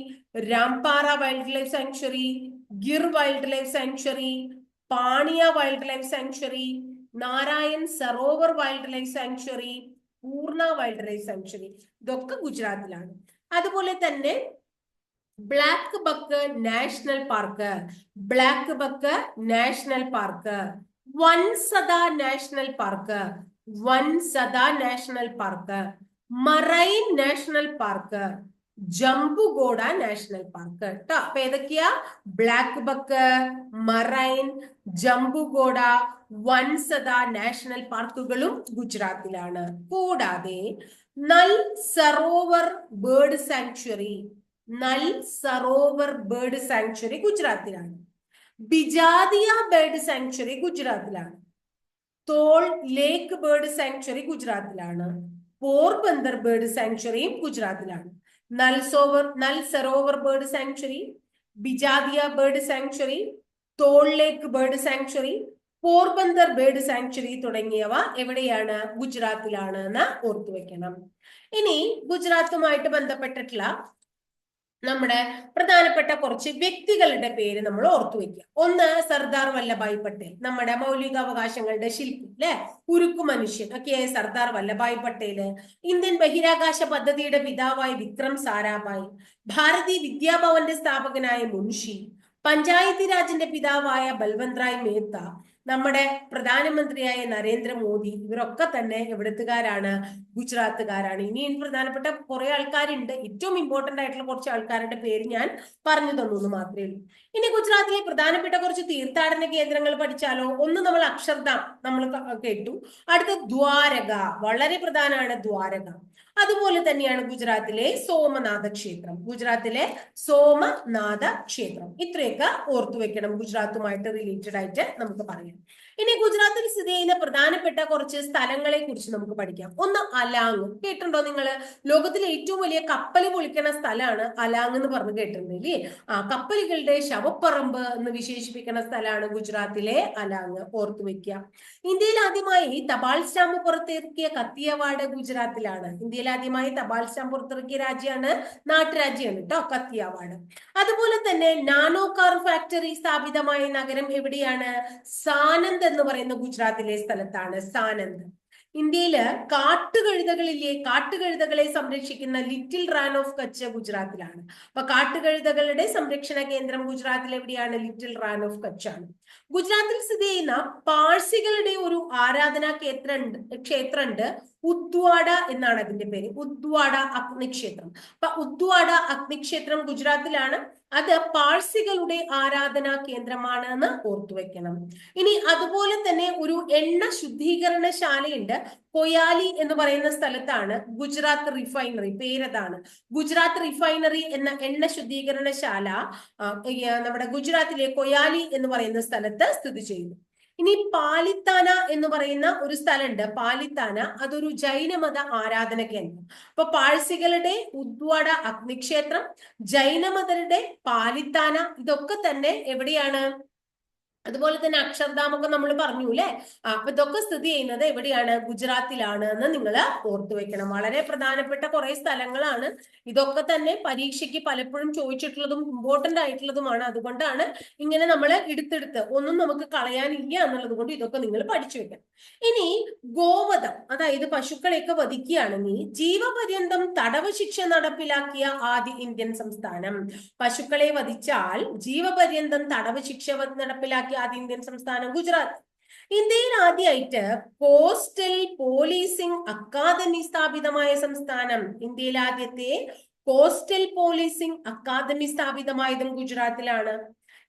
Rampara wildlife sanctuary, Gir wildlife sanctuary, Paniya wildlife sanctuary, Narayan Sarovar wildlife sanctuary, Purna wildlife sanctuary. ഇതൊക്കെ ഗുജറാത്തിലാണ്. അതുപോലെ തന്നെ blackbuck national park, blackbuck national park, Vansda national park, Vansda national park, marine national park, Jambughoda national park കേട്ടോ. അപ്പൊ ഏതൊക്കെയാ? Blackbuck, marine, Jambughoda, Vansda national പാർക്കുകളും ഗുജറാത്തിലാണ്. കൂടാതെ Nal Sarovar bird sanctuary, Nal Sarovar bird sanctuary ഗുജറാത്തിലാണ്. ബിജാദിയ ബേർഡ് സാങ്ച്വറി ഗുജറാത്തിലാണ്. തോൾ ലേക്ക് ബേർഡ് സാങ്ച്വറി ഗുജറാത്തിലാണ്. പോർബന്ദർ ബേർഡ് സാങ്ച്വറിയും ഗുജറാത്തിലാണ്. Nal Sarovar bird sanctuary, Bijadia bird sanctuary, Thol lake bird sanctuary, Porbandar bird sanctuary തുടങ്ങിയവ എവിടെയാണ്? ഗുജറാത്തിലാണ് എന്ന് ഓർത്തു വെക്കണം. ഇനി ഗുജറാത്തുമായിട്ട് ബന്ധപ്പെട്ടിട്ടുള്ള നമ്മുടെ പ്രധാനപ്പെട്ട കുറച്ച് വ്യക്തികളുടെ പേര് നമ്മൾ ഓർത്തു വെക്കുക. ഒന്ന് സർദാർ വല്ലഭായ് പട്ടേൽ, നമ്മുടെ മൗലികാവകാശങ്ങളുടെ ശില്പി അല്ലെ, ഉരുക്കു മനുഷ്യൻ ഒക്കെ സർദാർ വല്ലഭായ് പട്ടേല്. ഇന്ത്യൻ ബഹിരാകാശ പദ്ധതിയുടെ പിതാവായ വിക്രം സാരാഭായ്, ഭാരതീയ വിദ്യാഭവന്റെ സ്ഥാപകനായ മുൻഷി, പഞ്ചായത്തി രാജിന്റെ പിതാവായ ബൽവന്ത് റായ് മേത്ത, നമ്മുടെ പ്രധാനമന്ത്രിയായ നരേന്ദ്രമോദി, ഇവരൊക്കെ തന്നെ എവിടത്തുകാരാണ്? ഗുജറാത്തുകാരാണ്. ഇനിയും പ്രധാനപ്പെട്ട കുറെ ആൾക്കാരുണ്ട്. ഏറ്റവും ഇമ്പോർട്ടന്റ് ആയിട്ടുള്ള കുറച്ച് ആൾക്കാരുടെ പേര് ഞാൻ പറഞ്ഞു തന്നു എന്ന് മാത്രമേ ഉള്ളൂ. ഇനി ഗുജറാത്തിലെ പ്രധാനപ്പെട്ട കുറച്ച് തീർത്ഥാടന കേന്ദ്രങ്ങൾ പഠിച്ചാലോ? ഒന്ന് നമ്മൾ അക്ഷർധാം നമ്മൾ കേട്ടു. അടുത്ത ദ്വാരക, വളരെ പ്രധാനമാണ് ദ്വാരക. അതുപോലെ തന്നെയാണ് ഗുജറാത്തിലെ സോമനാഥ ക്ഷേത്രം. ഗുജറാത്തിലെ സോമനാഥ ക്ഷേത്രം. ഇത്രയൊക്കെ ഓർത്തു വെക്കണം, ഗുജറാത്തുമായിട്ട് റിലേറ്റഡ് ആയിട്ട് നമുക്ക് പറയാം. ഇനി ഗുജറാത്തിൽ സ്ഥിതി ചെയ്യുന്ന പ്രധാനപ്പെട്ട കുറച്ച് സ്ഥലങ്ങളെ കുറിച്ച് നമുക്ക് പഠിക്കാം. ഒന്ന് അലാങ്, കേട്ടിട്ടുണ്ടോ നിങ്ങൾ? ലോകത്തിലെ ഏറ്റവും വലിയ കപ്പൽ പൊളിക്കുന്ന സ്ഥലമാണ് അലാങ് എന്ന് പറഞ്ഞു കേട്ടിട്ടുണ്ട് അല്ലേ? കപ്പലുകളുടെ ശവപ്പറമ്പ് എന്ന് വിശേഷിപ്പിക്കുന്ന സ്ഥലമാണ് ഗുജറാത്തിലെ അലാങ്, ഓർത്തു വെക്കുക. ഇന്ത്യയിൽ ആദ്യമായി തപാൽ സ്റ്റാമ്പ് പുറത്തിറക്കിയ കത്തിയവാട് ഗുജറാത്തിലാണ്. ഇന്ത്യയിൽ ആദ്യമായി തപാൽ സ്റ്റാമ്പ് പുറത്തിറക്കിയ രാജ്യമാണ്, നാട്ടുരാജ്യമാണ് കേട്ടോ കത്തിയവാട്. അതുപോലെ തന്നെ നാനോ കാർ ഫാക്ടറി സ്ഥാപിതമായ നഗരം എവിടെയാണ്? സാനന്ദ് എന്ന് പറയുന്ന ഗുജറാത്തിലെ സ്ഥലത്താണ്. സാനന്ദ്. ഇന്ത്യയില് കാട്ടുകഴുതകളിലെ കാട്ടുകഴുതകളെ സംരക്ഷിക്കുന്ന ലിറ്റിൽ റാൻ ഓഫ് കച്ച് ഗുജറാത്തിലാണ്. അപ്പൊ കാട്ടുകഴുതകളുടെ സംരക്ഷണ കേന്ദ്രം ഗുജറാത്തിൽ എവിടെയാണ്? ലിറ്റിൽ റാൻ ഓഫ് കച്ച് ആണ്. ഗുജറാത്തിൽ സ്ഥിതി ചെയ്യുന്ന പാഴ്സികളുടെ ഒരു ആരാധനാ ക്ഷേത്രമുണ്ട്. ഉദ്വാഡ എന്നാണ് അതിന്റെ പേര്. ഉദ്വാഡ അഗ്നിക്ഷേത്രം. അപ്പൊ ഉദ്വാഡ അഗ്നിക്ഷേത്രം ഗുജറാത്തിലാണ്. അത് പാഴ്സികളുടെ ആരാധനാ കേന്ദ്രമാണ് എന്ന് ഓർത്തു വെക്കണം. ഇനി അതുപോലെ തന്നെ ഒരു എണ്ണ ശുദ്ധീകരണശാലയുണ്ട്, കൊയാലി എന്ന് പറയുന്ന സ്ഥലത്താണ്. ഗുജറാത്ത് റിഫൈനറി, പേരതാണ്. ഗുജറാത്ത് റിഫൈനറി എന്ന എണ്ണ ശുദ്ധീകരണശാല നമ്മുടെ ഗുജറാത്തിലെ കൊയാലി എന്ന് പറയുന്ന സ്ഥലത്ത് സ്ഥിതി ചെയ്യുന്നു. ഇനി പാലിത്താന എന്ന് പറയുന്ന ഒരു സ്ഥലമുണ്ട്. പാലിത്താന അതൊരു ജൈനമത ആരാധന കേന്ദ്രം. അപ്പൊ പാഴ്സികളുടെ ഉദ്വാട അഗ്നിക്ഷേത്രം, ജൈനമതരുടെ പാലിത്താന, ഇതൊക്കെ തന്നെ എവിടെയാണ്? അതുപോലെ തന്നെ അക്ഷർധാം ഒക്കെ നമ്മൾ പറഞ്ഞു അല്ലെ? അപ്പൊ ഇതൊക്കെ സ്ഥിതി ചെയ്യുന്നത് എവിടെയാണ്? ഗുജറാത്തിലാണ് എന്ന് നിങ്ങൾ ഓർത്തു വെക്കണം. വളരെ പ്രധാനപ്പെട്ട കുറെ സ്ഥലങ്ങളാണ്. ഇതൊക്കെ തന്നെ പരീക്ഷയ്ക്ക് പലപ്പോഴും ചോദിച്ചിട്ടുള്ളതും ഇമ്പോർട്ടന്റ് ആയിട്ടുള്ളതുമാണ്. അതുകൊണ്ടാണ് ഇങ്ങനെ നമ്മൾ എടുത്തെടുത്ത് ഒന്നും നമുക്ക് കളയാനില്ല എന്നുള്ളത് കൊണ്ട് ഇതൊക്കെ നിങ്ങൾ പഠിച്ചു വെക്കണം. ഇനി ഗോവധം, അതായത് പശുക്കളെയൊക്കെ വധിക്കുകയാണെങ്കിൽ ജീവപര്യന്തം തടവ് ശിക്ഷ നടപ്പിലാക്കിയ ആദ്യ ഇന്ത്യൻ സംസ്ഥാനം. പശുക്കളെ വധിച്ചാൽ ജീവപര്യന്തം തടവ് ശിക്ഷ നടപ്പിലാക്കിയ ആദ്യ ഇന്ത്യൻ സംസ്ഥാനം ഗുജറാത്ത്. ഇന്ത്യയിൽ ആദ്യമായിട്ട് കോസ്റ്റൽ പോലീസിംഗ് അക്കാദമി സ്ഥാപിതമായ സംസ്ഥാനം. ഇന്ത്യയിൽ ആദ്യത്തെ കോസ്റ്റൽ പോലീസിംഗ് അക്കാദമി സ്ഥാപിതമായതും ഗുജറാത്തിലാണ്.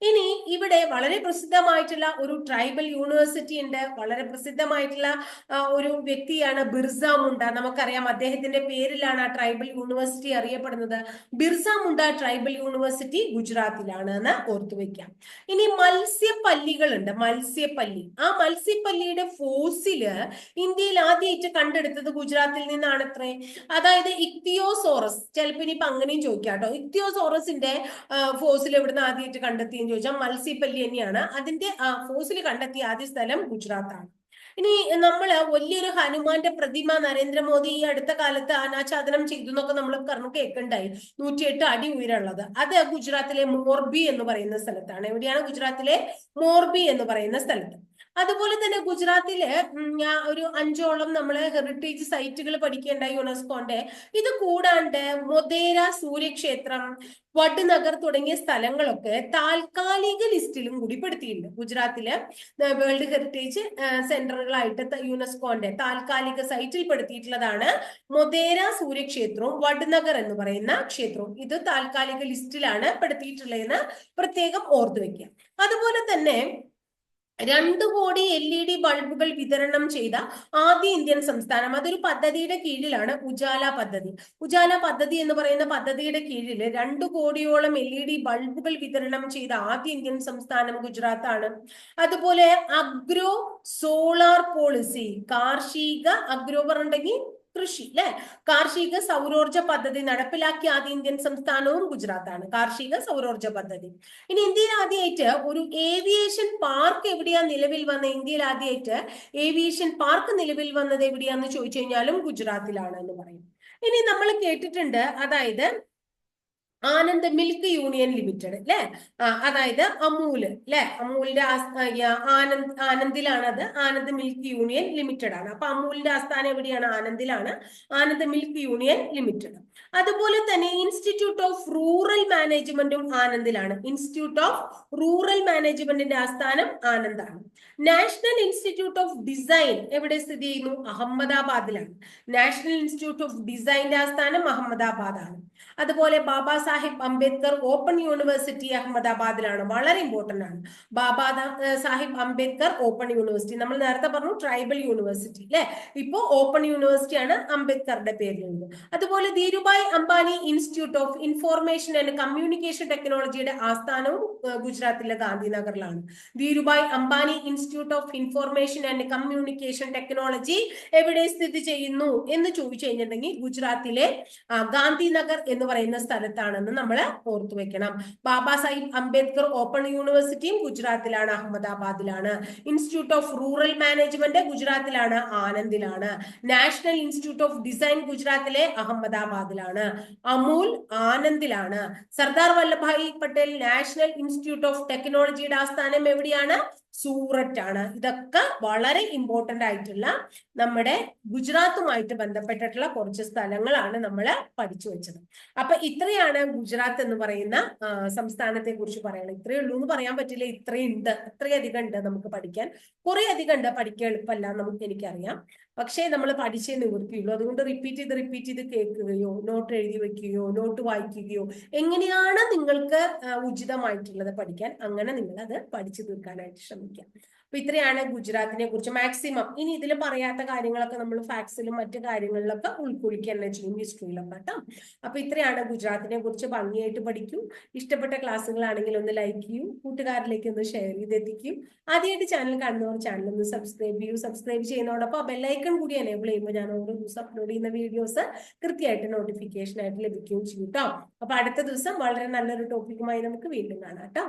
ഇനി ഇവിടെ വളരെ പ്രസിദ്ധമായിട്ടുള്ള ഒരു ട്രൈബൽ യൂണിവേഴ്സിറ്റി ഉണ്ട്. വളരെ പ്രസിദ്ധമായിട്ടുള്ള ഒരു വ്യക്തിയാണ് ബിർസ മുണ്ട. നമുക്കറിയാം അദ്ദേഹത്തിന്റെ പേരിലാണ് ആ ട്രൈബൽ യൂണിവേഴ്സിറ്റി അറിയപ്പെടുന്നത്. ബിർസ മുണ്ട ട്രൈബൽ യൂണിവേഴ്സിറ്റി ഗുജറാത്തിലാണ് എന്ന് ഓർത്തു വെക്കാം. ഇനി മത്സ്യപ്പല്ലികളുണ്ട്, മത്സ്യപ്പല്ലി. ആ മത്സ്യപ്പല്ലിയുടെ ഫോസില് ഇന്ത്യയിൽ ആദ്യമായിട്ട് കണ്ടെടുത്തത് ഗുജറാത്തിൽ നിന്നാണത്രേ. അതായത് ഇക്തിയോസോറസ്, ചിലപ്പോൾ ഇനിയിപ്പോ അങ്ങനെയും ചോദിക്കാം കേട്ടോ. ഇക്തിയോസോറസിന്റെ ഫോസിൽ എവിടുന്ന് ആദ്യമായിട്ട് കണ്ടെത്തി ചോദിച്ചാൽ മത്സ്യപ്പല്ലി തന്നെയാണ്. അതിന്റെ ഫോസിൽ കണ്ടെത്തിയ ആദ്യ സ്ഥലം ഗുജറാത്താണ്. ഇനി നമ്മള് വലിയൊരു ഹനുമാന്റെ പ്രതിമ നരേന്ദ്രമോദി ഈ അടുത്ത കാലത്ത് അനാച്ഛാദനം ചെയ്തു എന്നൊക്കെ നമ്മൾ പറഞ്ഞു കേൾക്കണ്ടായി. 108 അടി ഉയരമുള്ളത്. അത് ഗുജറാത്തിലെ മോർബി എന്ന് പറയുന്ന സ്ഥലത്താണ്. എവിടെയാണ്? ഗുജറാത്തിലെ മോർബി എന്ന് പറയുന്ന സ്ഥലത്ത്. അതുപോലെ തന്നെ ഗുജറാത്തില് ഒരു 5ഓളം നമ്മള് ഹെറിറ്റേജ് സൈറ്റുകൾ പഠിക്കേണ്ടായി യുനെസ്കോന്റെ. ഇത് കൂടാണ്ട് മൊതേര സൂര്യക്ഷേത്രം, വഡ്നഗർ തുടങ്ങിയ സ്ഥലങ്ങളൊക്കെ താൽക്കാലിക ലിസ്റ്റിലും കൂടി പെടുത്തിയിട്ടുണ്ട്. ഗുജറാത്തില് വേൾഡ് ഹെറിറ്റേജ് സെന്ററുകളായിട്ട് യുനെസ്കോന്റെ താൽക്കാലിക സൈറ്റിൽ പെടുത്തിയിട്ടുള്ളതാണ് മൊതേര സൂര്യക്ഷേത്രവും വഡ്നഗർ എന്ന് പറയുന്ന ക്ഷേത്രവും. ഇത് താൽക്കാലിക ലിസ്റ്റിലാണ് പെടുത്തിയിട്ടുള്ളതെന്ന് പ്രത്യേകം ഓർത്തു വെക്കുക. അതുപോലെ തന്നെ 2 കോടി LED ബൾബുകൾ വിതരണം ചെയ്ത ആദ്യ ഇന്ത്യൻ സംസ്ഥാനം. അതൊരു പദ്ധതിയുടെ കീഴിലാണ്, ഉജാല പദ്ധതി. ഉജാല പദ്ധതി എന്ന് പറയുന്ന പദ്ധതിയുടെ കീഴിൽ 2 കോടിയോളം LED ബൾബുകൾ വിതരണം ചെയ്ത ആദ്യ ഇന്ത്യൻ സംസ്ഥാനം ഗുജറാത്താണ്. അതുപോലെ അഗ്രോ സോളാർ പോളിസി, കാർഷിക അഗ്രോ പറഞ്ഞിട്ടുണ്ടെങ്കിൽ കൃഷി അല്ലെ, കാർഷിക സൗരോർജ പദ്ധതി നടപ്പിലാക്കിയ ആദ്യ ഇന്ത്യൻ സംസ്ഥാനവും ഗുജറാത്താണ്. കാർഷിക സൗരോർജ പദ്ധതി. ഇനി ഇന്ത്യയിൽ ആദ്യമായിട്ട് ഒരു ഏവിയേഷൻ പാർക്ക് എവിടെയാ നിലവിൽ വന്നത്? ഇന്ത്യയിൽ ആദ്യമായിട്ട് ഏവിയേഷൻ പാർക്ക് നിലവിൽ വന്നത് എവിടെയാന്ന് ചോദിച്ചു കഴിഞ്ഞാലും ഗുജറാത്തിലാണ് എന്ന് പറയും. ഇനി നമ്മൾ കേട്ടിട്ടുണ്ട്, അതായത് ആനന്ദ് മിൽക്ക് യൂണിയൻ ലിമിറ്റഡ് അല്ലെ, അതായത് അമൂല് അല്ലെ, അമൂലിന്റെ ആനന്ദിലാണ്, അത് ആനന്ദ് മിൽക്ക് യൂണിയൻ ലിമിറ്റഡ് ആണ്. അപ്പൊ അമൂലിന്റെ ആസ്ഥാനം എവിടെയാണ്? ആനന്ദിലാണ്. Anand milk union limited. അതുപോലെ തന്നെ ഇൻസ്റ്റിറ്റ്യൂട്ട് ഓഫ് റൂറൽ മാനേജ്മെന്റും ആനന്ദിലാണ്. ഇൻസ്റ്റിറ്റ്യൂട്ട് ഓഫ് റൂറൽ മാനേജ്മെന്റിന്റെ ആസ്ഥാനം ആനന്ദാണ്. നാഷണൽ ഇൻസ്റ്റിറ്റ്യൂട്ട് ഓഫ് ഡിസൈൻ എവിടെ സ്ഥിതി ചെയ്യുന്നു? അഹമ്മദാബാദിലാണ്. നാഷണൽ ഇൻസ്റ്റിറ്റ്യൂട്ട് ഓഫ് ഡിസൈന്റെ ആസ്ഥാനം അഹമ്മദാബാദാണ്. അതുപോലെ ബാബാ സാഹിബ് അംബേദ്കർ ഓപ്പൺ യൂണിവേഴ്സിറ്റി അഹമ്മദാബാദിലാണ്. വളരെ ഇമ്പോർട്ടന്റ് ആണ്. ബാബാ സാഹിബ് അംബേദ്കർ ഓപ്പൺ യൂണിവേഴ്സിറ്റി, നമ്മൾ നേരത്തെ പറഞ്ഞു ട്രൈബൽ യൂണിവേഴ്സിറ്റി അല്ലെ, ഇപ്പോ ഓപ്പൺ യൂണിവേഴ്സിറ്റി ആണ് അംബേദ്കറുടെ പേരിലുള്ളത്. അതുപോലെ Dhirubhai Ambani institute of information and communication ടെക്നോളജിയുടെ ആസ്ഥാനവും ഗുജറാത്തിലെ ഗാന്ധിനഗറിലാണ്. Dhirubhai Ambani institute of information and communication technology എവിടെ സ്ഥിതി ചെയ്യുന്നു എന്ന് ചോദിച്ചു കഴിഞ്ഞിട്ടുണ്ടെങ്കിൽ ഗുജറാത്തിലെ ഗാന്ധിനഗർ എന്ന് പറയുന്ന സ്ഥലത്താണെന്ന് നമ്മൾ ഓർത്തു വെക്കണം. ബാബാ സാഹിബ് അംബേദ്കർ ഓപ്പൺ യൂണിവേഴ്സിറ്റിയും ഗുജറാത്തിലാണ്, അഹമ്മദാബാദിലാണ്. ഇൻസ്റ്റിറ്റ്യൂട്ട് ഓഫ് റൂറൽ മാനേജ്മെന്റ് ഗുജറാത്തിലാണ്, ആനന്ദിലാണ്. നാഷണൽ ഇൻസ്റ്റിറ്റ്യൂട്ട് ഓഫ് ഡിസൈൻ ഗുജറാത്തിലെ അഹമ്മദാബാദിലാണ്. അമൂൽ ആനന്ദിലാണ്. Sardar Vallabhbhai Patel national institute of ടെക്നോളജിയുടെ ആസ്ഥാനം എവിടെയാണ്? സൂററ്റ് ആണ്. ഇതൊക്കെ വളരെ ഇമ്പോർട്ടന്റ് ആയിട്ടുള്ള നമ്മുടെ ഗുജറാത്തുമായിട്ട് ബന്ധപ്പെട്ടിട്ടുള്ള കുറച്ച് സ്ഥലങ്ങളാണ് നമ്മൾ പഠിച്ചു വെച്ചത്. അപ്പൊ ഇത്രയാണ് ഗുജറാത്ത് എന്ന് പറയുന്ന സംസ്ഥാനത്തെ കുറിച്ച് പറയാനുള്ളത്. ഇത്രയേ ഉള്ളൂ എന്ന് പറയാൻ പറ്റില്ല, ഇത്രയുണ്ട്, അത്രയധികം ഉണ്ട് നമുക്ക് പഠിക്കാൻ. കുറെ അധികം ഉണ്ട്, പഠിക്കാൻ എളുപ്പമല്ല എനിക്കറിയാം. പക്ഷേ നമ്മൾ പഠിച്ചേ നിവൃത്തിയുള്ളൂ. അതുകൊണ്ട് റിപ്പീറ്റ് ചെയ്ത് കേൾക്കുകയോ നോട്ട് എഴുതി വെക്കുകയോ നോട്ട് വായിക്കുകയോ എങ്ങനെയാണ് നിങ്ങൾക്ക് ഉചിതമായിട്ടുള്ളത് പഠിക്കാൻ, അങ്ങനെ നിങ്ങൾ അത് പഠിച്ചു തീർക്കാനായിട്ട് ശ്രമിക്കാം. അപ്പൊ ഇത്രയാണ് ഗുജറാത്തിനെ കുറിച്ച് മാക്സിമം. ഇനി ഇതിൽ പറയാത്ത കാര്യങ്ങളൊക്കെ നമ്മൾ ഫാക്സിലും മറ്റു കാര്യങ്ങളിലൊക്കെ ഉൾക്കൊള്ളിക്കാൻ ചെയ്യും, ഹിസ്റ്ററിയിലൊക്കെ കേട്ടോ. അപ്പൊ ഇത്രയാണ് ഗുജറാത്തിനെ കുറിച്ച്. ഭംഗിയായിട്ട് പഠിക്കൂ. ഇഷ്ടപ്പെട്ട ക്ലാസ്സുകളാണെങ്കിൽ ഒന്ന് ലൈക്ക് ചെയ്യൂ, കൂട്ടുകാരിലേക്ക് ഒന്ന് ഷെയർ ചെയ്തെത്തിക്കും. ആദ്യമായിട്ട് ചാനൽ കാണുന്നവർ ചാനൽ ഒന്ന് സബ്സ്ക്രൈബ് ചെയ്യൂ. സബ്സ്ക്രൈബ് ചെയ്യുന്നതോടൊപ്പം ബെല്ലൈക്കൺ കൂടി എനേബിൾ ചെയ്യുമ്പോൾ ഞാൻ ഓരോ ദിവസം അപ്ലോഡ് ചെയ്യുന്ന വീഡിയോസ് കൃത്യമായിട്ട് നോട്ടിഫിക്കേഷൻ ആയിട്ട് ലഭിക്കുകയും ചെയ്യും കേട്ടോ. അപ്പൊ അടുത്ത ദിവസം വളരെ നല്ലൊരു ടോപ്പിക്കുമായി നമുക്ക് വീണ്ടും കാണാം കേട്ടോ.